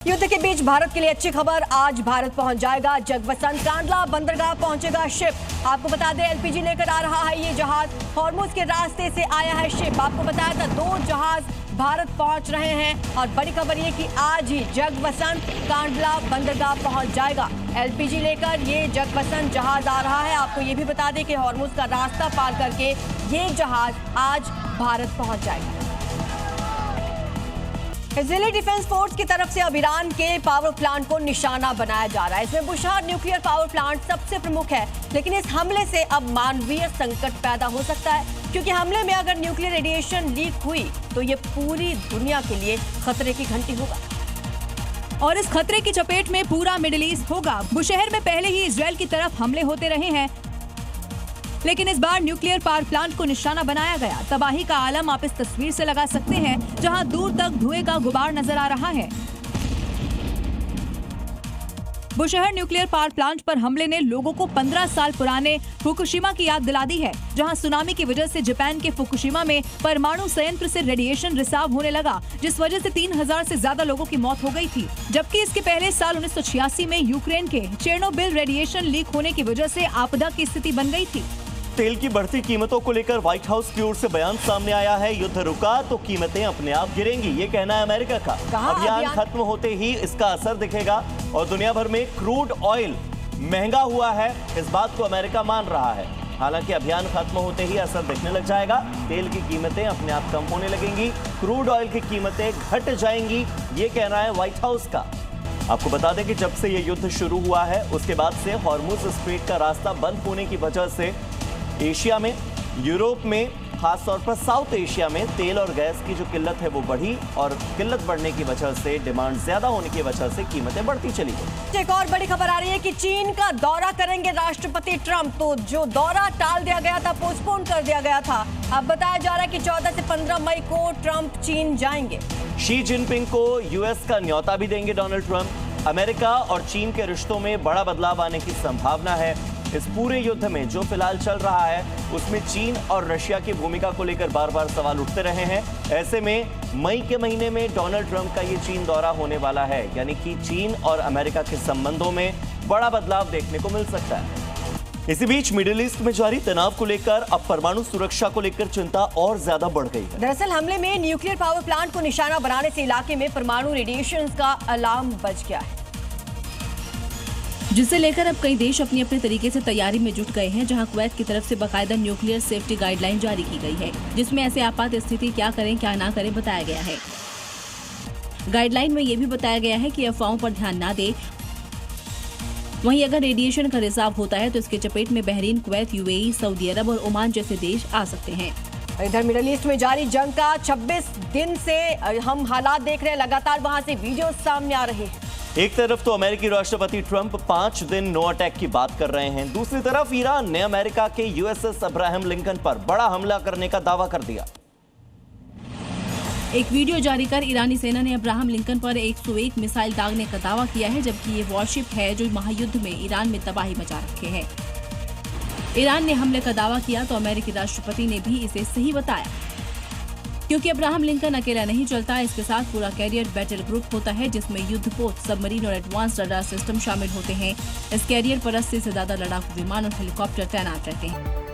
युद्ध के बीच भारत के लिए अच्छी खबर। आज भारत पहुंच जाएगा जगवसंत कांडला बंदरगाह पहुंचेगा शिप। आपको बता दें एलपीजी लेकर आ रहा है ये जहाज। हॉर्मुज के रास्ते से आया है शिप। आपको बताया था 2 जहाज भारत पहुंच रहे हैं और बड़ी खबर ये कि आज ही जगवसंत कांडला बंदरगाह पहुंच जाएगा। एलपीजी लेकर ये जगवसंत जहाज आ रहा है। आपको ये भी बता दें कि हॉर्मुज का रास्ता पार करके ये जहाज आज भारत पहुंच जाएगा। इजरायली डिफेंस फोर्स की तरफ से अब ईरान के पावर प्लांट को निशाना बनाया जा रहा है। इसमें बुशाहर न्यूक्लियर पावर प्लांट सबसे प्रमुख है, लेकिन इस हमले से अब मानवीय संकट पैदा हो सकता है, क्योंकि हमले में अगर न्यूक्लियर रेडिएशन लीक हुई तो ये पूरी दुनिया के लिए खतरे की घंटी होगा और इस खतरे की चपेट में पूरा मिडिल ईस्ट होगा। बुशहर में पहले ही इजरायल की तरफ हमले होते रहे हैं, लेकिन इस बार न्यूक्लियर पावर प्लांट को निशाना बनाया गया। तबाही का आलम आप इस तस्वीर से लगा सकते हैं, जहां दूर तक धुएं का गुबार नजर आ रहा है। बुशहर न्यूक्लियर पावर प्लांट पर हमले ने लोगों को 15 साल पुराने फुकुशिमा की याद दिला दी है, जहां सुनामी की वजह से जापान के फुकुशिमा में परमाणु संयंत्र से रेडिएशन रिसाव होने लगा, जिस वजह से 3000 से ज्यादा लोगों की मौत हो गई थी। जबकि इसके पहले साल 1986 में यूक्रेन के चेर्नोबिल रेडिएशन लीक होने की वजह से आपदा की स्थिति बन गई थी। तेल की बढ़ती कीमतों को लेकर व्हाइट हाउस की ओर से बयान सामने आया है। युद्ध रुका तो कीमतें अपने आप गिरेंगी, ये कहना है अमेरिका का। अभियान खत्म होते ही इसका असर दिखेगा और दुनिया भर में क्रूड ऑयल महंगा हुआ है, इस बात को अमेरिका मान रहा है। हालांकि अभियान खत्म होते ही असर दिखने लग जाएगा। तेल की कीमतें अपने आप कम होने लगेंगी, क्रूड ऑयल की कीमतें घट जाएंगी, ये कहना है व्हाइट हाउस का। आपको बता दें कि जब से ये युद्ध शुरू हुआ है उसके बाद से हॉर्मुज स्ट्रेट का रास्ता बंद होने की वजह से एशिया में, यूरोप में, खासतौर पर साउथ एशिया में तेल और गैस की जो किल्लत है वो बढ़ी और किल्लत बढ़ने की वजह से, डिमांड ज्यादा होने की वजह से कीमतें बढ़ती चली गई। एक और बड़ी खबर आ रही है कि चीन का दौरा करेंगे राष्ट्रपति ट्रंप। तो जो दौरा टाल दिया गया था, पोस्टपोन कर दिया गया था, अब बताया जा रहा है कि 14 से 15 मई को ट्रंप चीन जाएंगे। शी जिनपिंग को यूएस का न्योता भी देंगे डोनाल्ड ट्रंप। अमेरिका और चीन के रिश्तों में बड़ा बदलाव आने की संभावना है। इस पूरे युद्ध में जो फिलहाल चल रहा है उसमें चीन और रशिया की भूमिका को लेकर बार बार सवाल उठते रहे हैं। ऐसे में मई के महीने में डोनाल्ड ट्रंप का ये चीन दौरा होने वाला है, यानी कि चीन और अमेरिका के संबंधों में बड़ा बदलाव देखने को मिल सकता है। इसी बीच मिडिल ईस्ट में जारी तनाव को लेकर अब परमाणु सुरक्षा को लेकर चिंता और ज्यादा बढ़ गई है। दरअसल हमले में न्यूक्लियर पावर प्लांट को निशाना बनाने से इलाके में परमाणु रेडिएशन का अलार्म बज गया है, जिसे लेकर अब कई देश अपनी अपने तरीके से तैयारी में जुट गए हैं। जहां कुवैत की तरफ से बाकायदा न्यूक्लियर सेफ्टी गाइडलाइन जारी की गई है, जिसमें ऐसे आपात स्थिति क्या करें क्या ना करें बताया गया है। गाइडलाइन में यह भी बताया गया है कि अफवाहों पर ध्यान ना दे। वहीं अगर रेडिएशन का रिसाव होता है तो इसके चपेट में बहरीन, कुवैत, यूएई, सऊदी अरब और ओमान जैसे देश आ सकते हैं। इधर मिडिल ईस्ट में जारी जंग का 26 दिन से हम हालात देख रहे हैं, लगातार वहां से वीडियो सामने आ रहे हैं। एक तरफ तो अमेरिकी राष्ट्रपति ट्रंप 5 दिन नो अटैक की बात कर रहे हैं, दूसरी तरफ ईरान ने अमेरिका के यूएसएस अब्राहम लिंकन पर बड़ा हमला करने का दावा कर दिया। एक वीडियो जारी कर ईरानी सेना ने अब्राहम लिंकन पर 101 मिसाइल दागने का दावा किया है, जबकि ये वॉरशिप है जो महायुद्ध में ईरान में तबाही मचा रखे हैं। ईरान ने हमले का दावा किया तो अमेरिकी राष्ट्रपति ने भी इसे सही बताया, क्योंकि अब्राहम लिंकन अकेला नहीं चलता, इसके साथ पूरा कैरियर बैटल ग्रुप होता है, जिसमें युद्धपोत, सबमरीन और एडवांस रडार सिस्टम शामिल होते हैं। इस कैरियर पर 80 से ज्यादा लड़ाकू विमान और हेलीकॉप्टर तैनात रहते हैं।